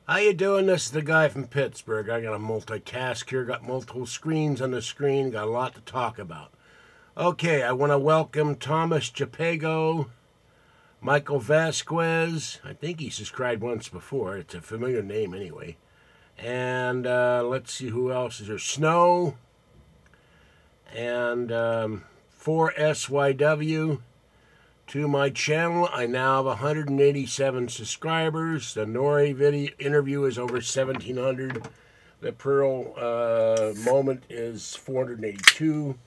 How you doing? This is the guy from Pittsburgh. I got a multitask here, got multiple screens on the screen, got a lot to talk about. Okay, I want to welcome Thomas Japago, Michael Vasquez. I think he subscribed once before. It's a familiar name anyway. And let's see who else is there. Snow and 4SYW. To my channel, I now have 187 subscribers. The Nori video interview is over 1,700. The Pearl moment is 482.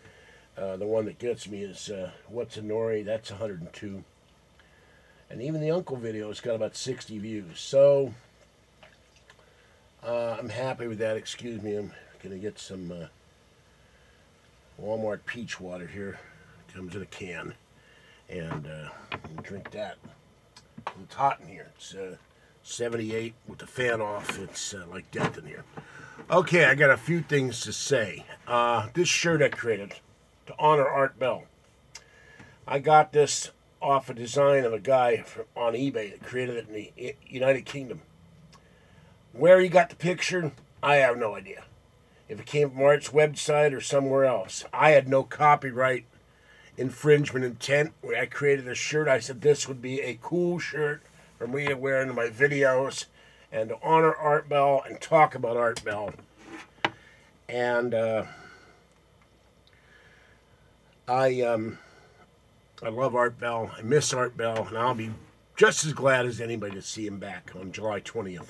The one that gets me is What's a Nori? That's 102. And even the Uncle video has got about 60 views. So I'm happy with that. Excuse me, I'm going to get some Walmart peach water here. It comes in a can. And drink that. It's hot in here. It's 78 with the fan off. It's like death in here. Okay, I got a few things to say. This shirt I created to honor Art Bell. I got this off a design of a guy on eBay that created it in the United Kingdom. Where he got the picture, I have no idea. If it came from Art's website or somewhere else. I had no copyright infringement intent. When I created a shirt, I said this would be a cool shirt for me to wear in my videos and to honor Art Bell and talk about Art Bell. And I love Art Bell. I miss Art Bell, and I'll be just as glad as anybody to see him back on July 20th.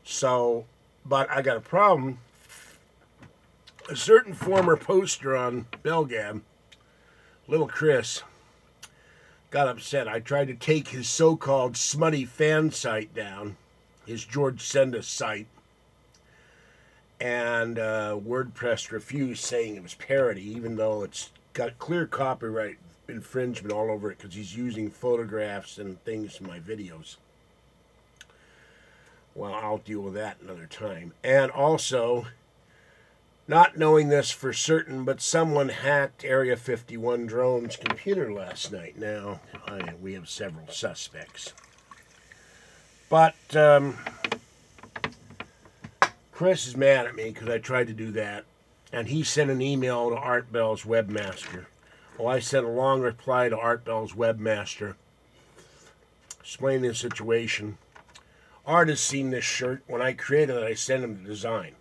So, but I got a problem. A certain former poster on BellGab, Little Chris, got upset. I tried to take his so-called smutty fan site down, his George Senda site, and WordPress refused, saying it was parody, even though it's got clear copyright infringement all over it because he's using photographs and things in my videos. Well, I'll deal with that another time. And also, not knowing this for certain, but someone hacked Area 51 drone's computer last night. Now, we have several suspects. But Chris is mad at me because I tried to do that. And he sent an email to Art Bell's webmaster. Well, I sent a long reply to Art Bell's webmaster explaining the situation. Art has seen this shirt. When I created it, I sent him the design.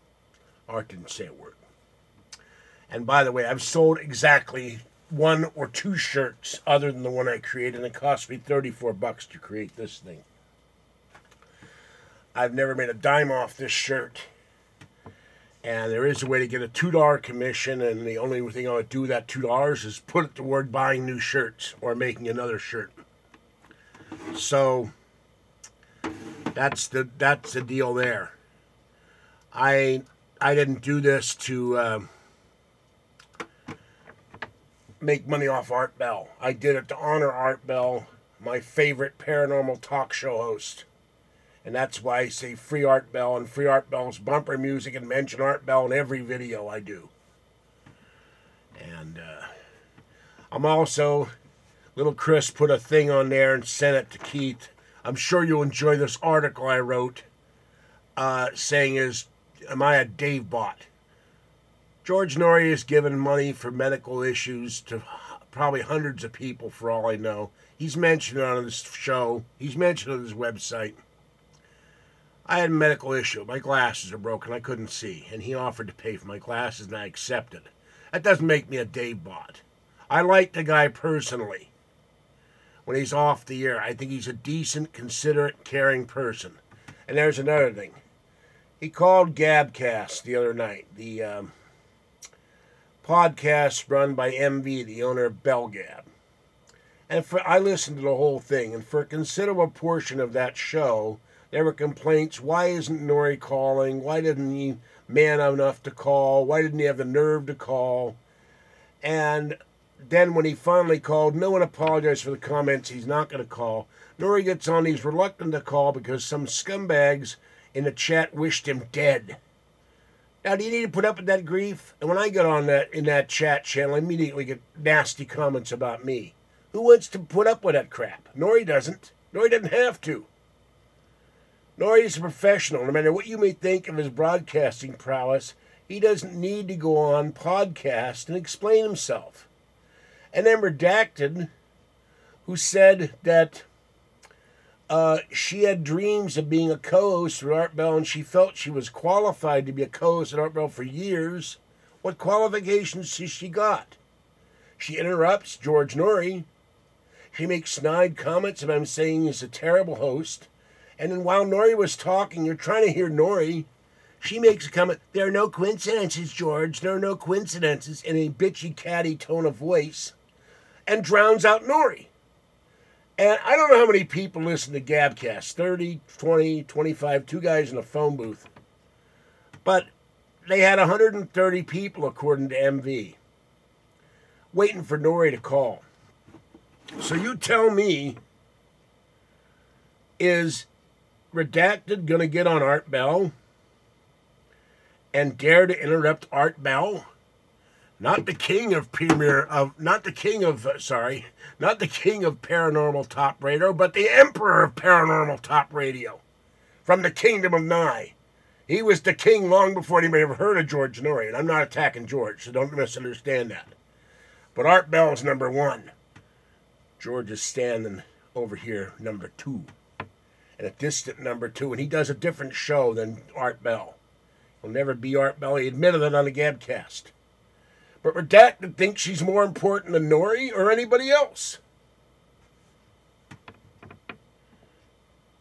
Art didn't say a word. And by the way, I've sold exactly 1 or 2 shirts other than the one I created, and it cost me $34 to create this thing. I've never made a dime off this shirt. And there is a way to get a $2 commission, and the only thing I would do with that $2 is put it toward buying new shirts or making another shirt. So that's the deal there. I didn't do this to make money off Art Bell. I did it to honor Art Bell, my favorite paranormal talk show host. And that's why I say Free Art Bell and Free Art Bell's Bumper Music and mention Art Bell in every video I do. And I'm also, Little Chris put a thing on there and sent it to Keith. I'm sure you'll enjoy this article I wrote saying am I a Dave bot? George Nori has given money for medical issues to probably hundreds of people for all I know. He's mentioned it on this show. He's mentioned it on his website. I had a medical issue. My glasses are broken. I couldn't see. And he offered to pay for my glasses, and I accepted. That doesn't make me a Dave bot. I like the guy personally. When he's off the air, I think he's a decent, considerate, caring person. And there's another thing. He called Gabcast the other night, the podcast run by MV, the owner of BellGab. And I listened to the whole thing, and for a considerable portion of that show, there were complaints. Why isn't Nori calling? Why didn't he man enough to call? Why didn't he have the nerve to call? And then when he finally called, no one apologized for the comments. He's not going to call. Nori gets on. He's reluctant to call because some scumbags in the chat wished him dead. Now, do you need to put up with that grief? And when I get on in that chat channel, I immediately get nasty comments about me. Who wants to put up with that crap? Nori doesn't. Nori doesn't have to. Norrie's a professional. No matter what you may think of his broadcasting prowess, he doesn't need to go on podcast and explain himself. And then Redacted, who said that she had dreams of being a co-host with Art Bell, and she felt she was qualified to be a co-host at Art Bell for years. What qualifications has she got? She interrupts George Norrie. She makes snide comments about him saying he's a terrible host. And then while Norrie was talking, you're trying to hear Norrie, she makes a comment, "There are no coincidences, George. There are no coincidences," in a bitchy, catty tone of voice, and drowns out Norrie. And I don't know how many people listen to Gabcast, 30, 20, 25, two guys in a phone booth. But they had 130 people, according to MV, waiting for Norrie to call. So you tell me, is Redacted going to get on Art Bell and dare to interrupt Art Bell? Not the king of paranormal top radio, but the emperor of paranormal top radio from the kingdom of Nye. He was the king long before anybody ever heard of George Norrie, and I'm not attacking George, so don't misunderstand that. But Art Bell is number one. George is standing over here, number two, and a distant number two, and he does a different show than Art Bell. He'll never be Art Bell. He admitted it on the Gabcast. But Redacted thinks she's more important than Norrie or anybody else.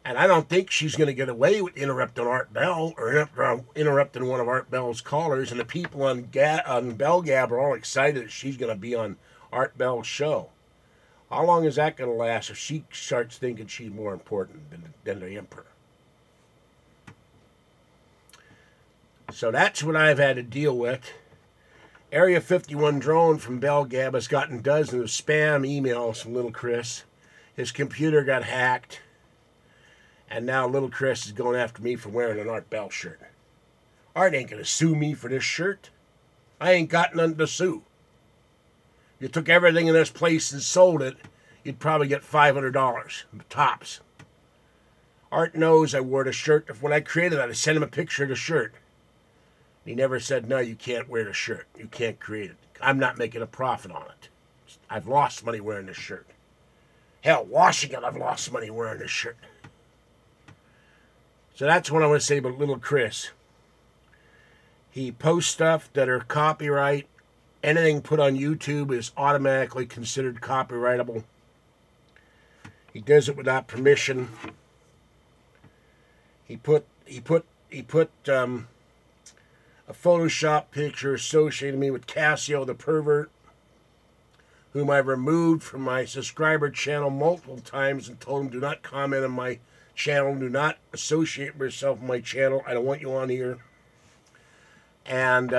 And I don't think she's going to get away with interrupting Art Bell or interrupting one of Art Bell's callers. And the people on Bell Gab are all excited that she's going to be on Art Bell's show. How long is that going to last if she starts thinking she's more important than the emperor? So that's what I've had to deal with. Area 51 drone from Bell Gab has gotten dozens of spam emails from Little Chris. His computer got hacked. And now Little Chris is going after me for wearing an Art Bell shirt. Art ain't going to sue me for this shirt. I ain't got nothing to sue. If you took everything in this place and sold it, you'd probably get $500, tops. Art knows I wore the shirt. When I created it, I sent him a picture of the shirt. He never said, "No, you can't wear the shirt. You can't create it. I'm not making a profit on it. I've lost money wearing this shirt. Hell, washing it, I've lost money wearing this shirt." So that's what I want to say about Little Chris. He posts stuff that are copyright. Anything put on YouTube is automatically considered copyrightable. He does it without permission. He put a Photoshop picture associating me with Cassio the pervert, whom I've removed from my subscriber channel multiple times and told him, "Do not comment on my channel. Do not associate yourself with my channel. I don't want you on here." And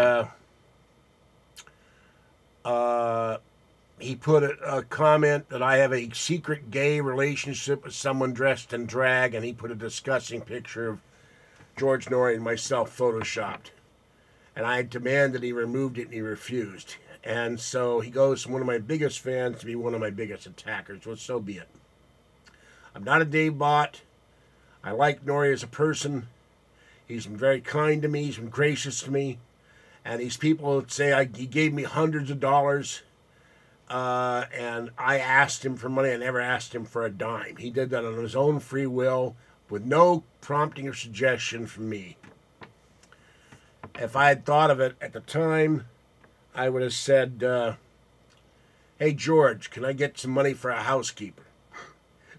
he put a comment that I have a secret gay relationship with someone dressed in drag, and he put a disgusting picture of George Norrie and myself photoshopped. And I demanded he removed it, and he refused. And so he goes from one of my biggest fans to be one of my biggest attackers. Well, so be it. I'm not a Dave bot. I like Norrie as a person. He's been very kind to me. He's been gracious to me. And these people that say he gave me hundreds of dollars, and I asked him for money. I never asked him for a dime. He did that on his own free will with no prompting or suggestion from me. If I had thought of it at the time, I would have said, "Hey, George, can I get some money for a housekeeper?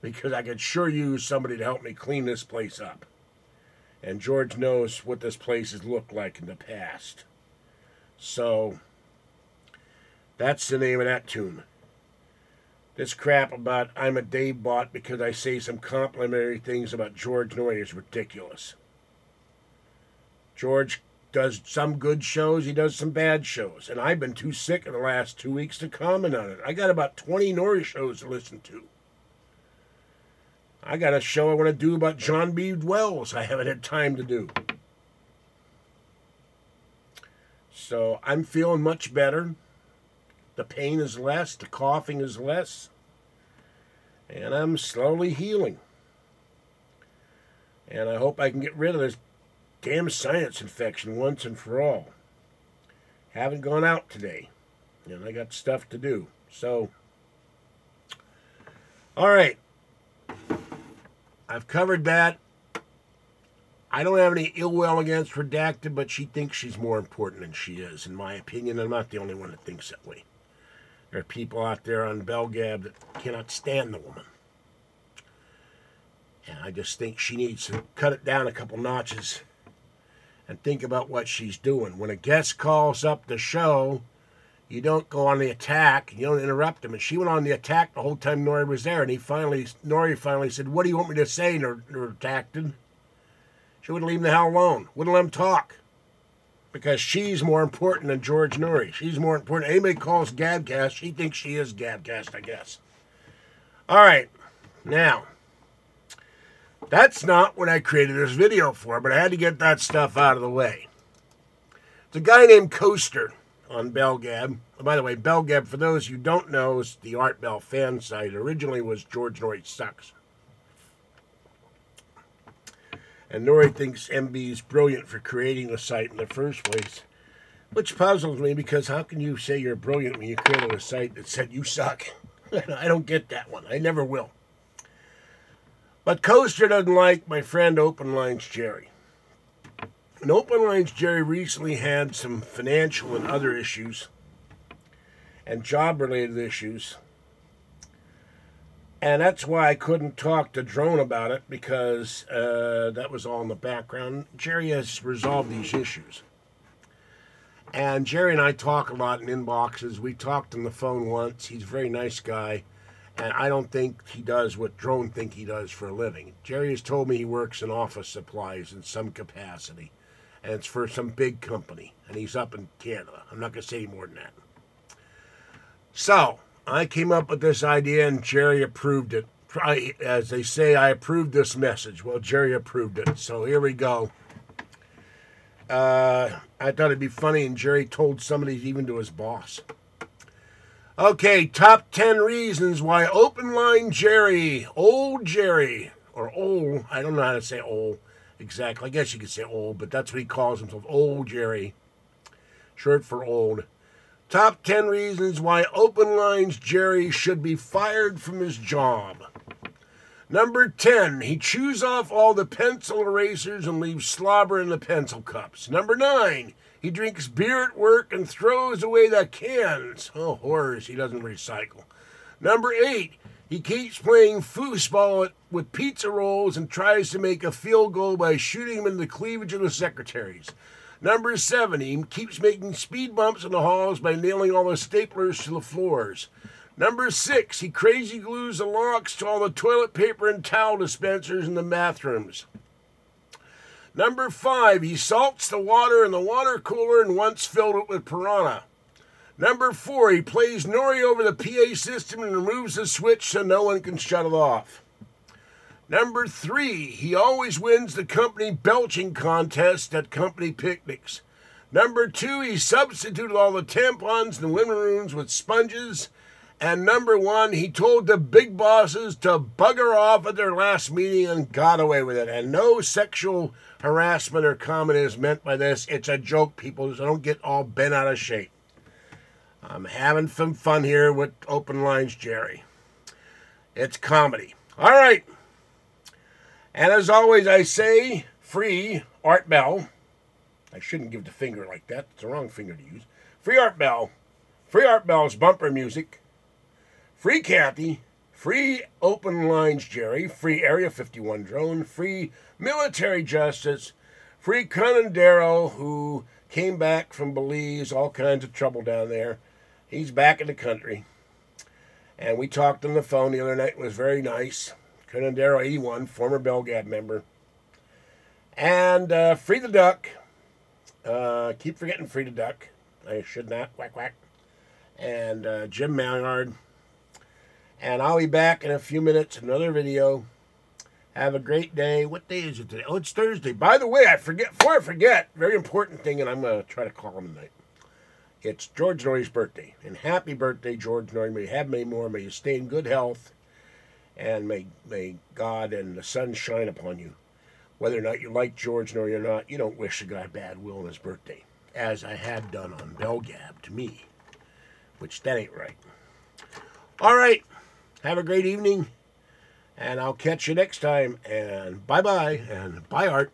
Because I could sure use somebody to help me clean this place up." And George knows what this place has looked like in the past. So, that's the name of that tune. This crap about I'm a Dave bot because I say some complimentary things about George Norrie is ridiculous. George does some good shows, he does some bad shows. And I've been too sick in the last 2 weeks to comment on it. I got about 20 Norrie shows to listen to. I got a show I want to do about John B. Wells I haven't had time to do. So I'm feeling much better. The pain is less, the coughing is less. And I'm slowly healing. And I hope I can get rid of this damn sinus infection once and for all. Haven't gone out today, and I got stuff to do. So, all right. I've covered that. I don't have any ill will against Redacted, but she thinks she's more important than she is, in my opinion. I'm not the only one that thinks that way. There are people out there on BellGab that cannot stand the woman. And I just think she needs to cut it down a couple notches and think about what she's doing. When a guest calls up the show, you don't go on the attack. You don't interrupt him. And she went on the attack the whole time Nori was there. And Nori finally said, "What do you want me to say, Redacted?" She wouldn't leave him the hell alone. Wouldn't let him talk. Because she's more important than George Nori. She's more important. Anybody calls Gabcast, she thinks she is Gabcast, I guess. All right. Now, that's not what I created this video for, but I had to get that stuff out of the way. It's a guy named Coaster on BellGab. By the way, BellGab, for those you don't know, is the Art Bell fan site. Originally was George Nori Sucks. And Nori thinks MB is brilliant for creating the site in the first place, which puzzles me because how can you say you're brilliant when you created a site that said you suck? I don't get that one. I never will. But Coaster doesn't like my friend Open Lines Gerry. And Open Lines Gerry recently had some financial and other issues and job-related issues. And that's why I couldn't talk to Drone about it, because that was all in the background. Gerry has resolved these issues. And Gerry and I talk a lot in inboxes. We talked on the phone once. He's a very nice guy. And I don't think he does what Drone think he does for a living. Gerry has told me he works in office supplies in some capacity. And it's for some big company. And he's up in Canada. I'm not going to say any more than that. So I came up with this idea, and Gerry approved it. As they say, I approved this message. Well, Gerry approved it, so here we go. I thought it'd be funny, and Gerry told somebody, even to his boss. Okay, top 10 reasons why Open Line Gerry, old Gerry, or old, I don't know how to say old exactly. I guess you could say old, but that's what he calls himself, old Gerry, short for old. Top 10 reasons why Open Lines Gerry should be fired from his job. Number 10, he chews off all the pencil erasers and leaves slobber in the pencil cups. Number 9, he drinks beer at work and throws away the cans. Oh, horrors, he doesn't recycle. Number 8, he keeps playing foosball with pizza rolls and tries to make a field goal by shooting them in the cleavage of the secretaries. Number 7, he keeps making speed bumps in the halls by nailing all the staplers to the floors. Number 6, he crazy glues the locks to all the toilet paper and towel dispensers in the bathrooms. Number 5, he salts the water in the water cooler and once filled it with piranha. Number 4, he plays Nori over the PA system and removes the switch so no one can shut it off. Number 3, he always wins the company belching contest at company picnics. Number 2, he substituted all the tampons in the living rooms with sponges. And number 1, he told the big bosses to bugger off at their last meeting and got away with it. And no sexual harassment or comment is meant by this. It's a joke, people, so don't get all bent out of shape. I'm having some fun here with Open Lines Gerry. It's comedy. All right. And as always, I say, free Art Bell. I shouldn't give the finger like that. It's the wrong finger to use. Free Art Bell. Free Art Bell's Bumper Music. Free Kathy. Free Open Lines Gerry. Free Area 51 Drone. Free Military Justice. Free Conandero, who came back from Belize. All kinds of trouble down there. He's back in the country. And we talked on the phone the other night. It was very nice. Conandero 81, former BellGab member. And Free the Duck. Keep forgetting Free the Duck. I should not. Quack, quack. And Jim Maynard. And I'll be back in a few minutes. Another video. Have a great day. What day is it today? Oh, it's Thursday. By the way, before I forget, very important thing, and I'm going to try to call him tonight. It's George Nori's birthday. And happy birthday, George Nori. May you have many more. May you stay in good health. And may God and the sun shine upon you. whether or not you like George or you're not, you don't wish a guy bad will on his birthday, as I had done on Belgab to me, which that ain't right. All right, have a great evening, and I'll catch you next time, and bye-bye, and bye, Art.